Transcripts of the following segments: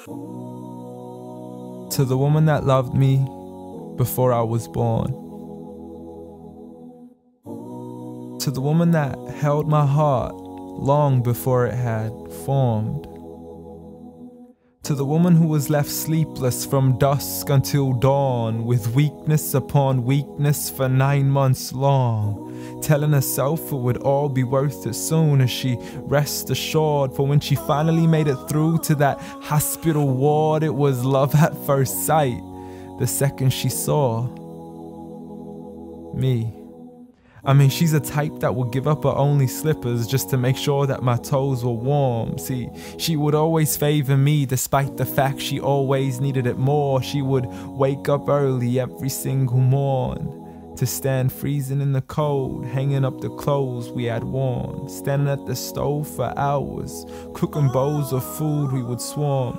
To the woman that loved me before I was born. To the woman that held my heart long before it had formed. To the woman who was left sleepless from dusk until dawn, with weakness upon weakness for 9 months long, telling herself it would all be worth it soon as she rest assured. For when she finally made it through to that hospital ward, it was love at first sight the second she saw me. I mean, she's a type that would give up her only slippers just to make sure that my toes were warm. See, she would always favor me despite the fact she always needed it more. She would wake up early every single morn to stand freezing in the cold, hanging up the clothes we had worn, standing at the stove for hours, cooking bowls of food we would swarm.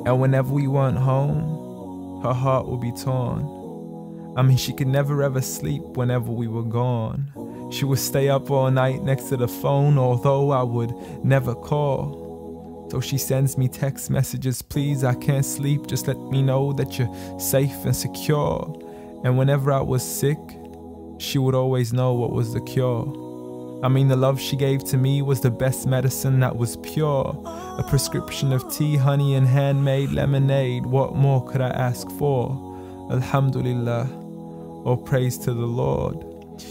And whenever we weren't home, her heart would be torn. I mean, she could never ever sleep whenever we were gone. She would stay up all night next to the phone, although I would never call. So she sends me text messages, please, I can't sleep, just let me know that you're safe and secure. And whenever I was sick, she would always know what was the cure. I mean, the love she gave to me was the best medicine that was pure. A prescription of tea, honey, and handmade lemonade. What more could I ask for? Alhamdulillah. Oh, praise to the Lord.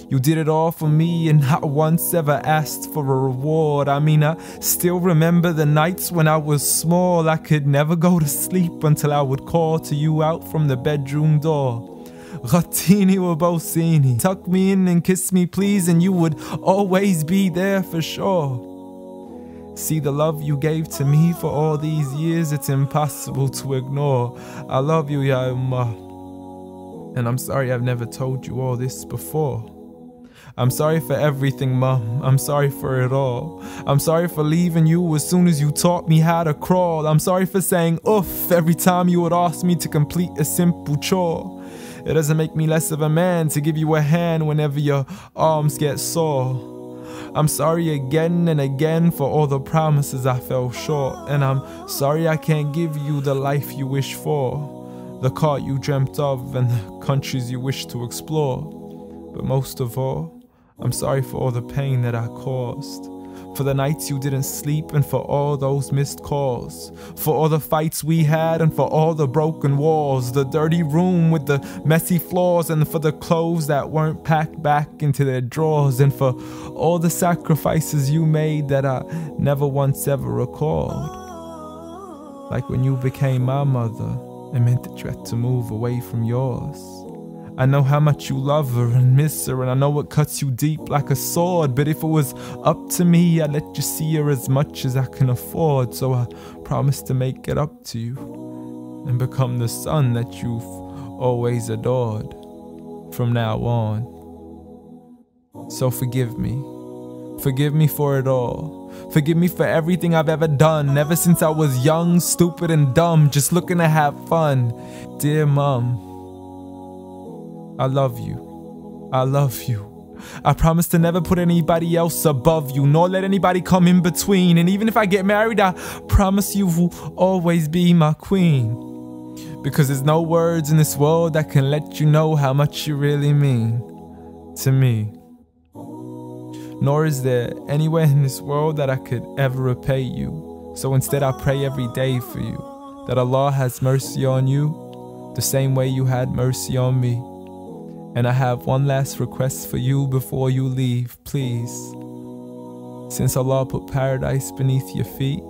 You did it all for me and not once ever asked for a reward. I mean, I still remember the nights when I was small. I could never go to sleep until I would call to you out from the bedroom door. Ghattini wa bawsini, tuck me in and kiss me please, and you would always be there for sure. See, the love you gave to me for all these years, it's impossible to ignore. I love you, Ya Ummah. And I'm sorry I've never told you all this before. I'm sorry for everything, Mum. I'm sorry for it all. I'm sorry for leaving you as soon as you taught me how to crawl. I'm sorry for saying oof every time you would ask me to complete a simple chore. It doesn't make me less of a man to give you a hand whenever your arms get sore. I'm sorry again and again for all the promises I fell short. And I'm sorry I can't give you the life you wish for, the car you dreamt of and the countries you wish to explore. But most of all, I'm sorry for all the pain that I caused, for the nights you didn't sleep and for all those missed calls, for all the fights we had and for all the broken walls, the dirty room with the messy floors, and for the clothes that weren't packed back into their drawers, and for all the sacrifices you made that I never once ever recalled. Like when you became my mother, it meant that you had to move away from yours. I know how much you love her and miss her, and I know it cuts you deep like a sword. But if it was up to me, I'd let you see her as much as I can afford. So I promise to make it up to you and become the son that you've always adored from now on. So forgive me. Forgive me for it all. Forgive me for everything I've ever done, ever since I was young, stupid and dumb, just looking to have fun. Dear Mom, I love you. I love you. I promise to never put anybody else above you, nor let anybody come in between. And even if I get married, I promise you will always be my queen. Because there's no words in this world that can let you know how much you really mean to me. Nor is there anywhere in this world that I could ever repay you. So instead I pray every day for you, that Allah has mercy on you the same way you had mercy on me. And I have one last request for you before you leave, please. Since Allah put paradise beneath your feet,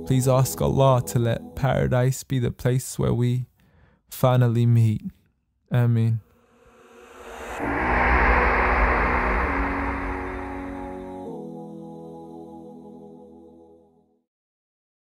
please ask Allah to let paradise be the place where we finally meet. Ameen.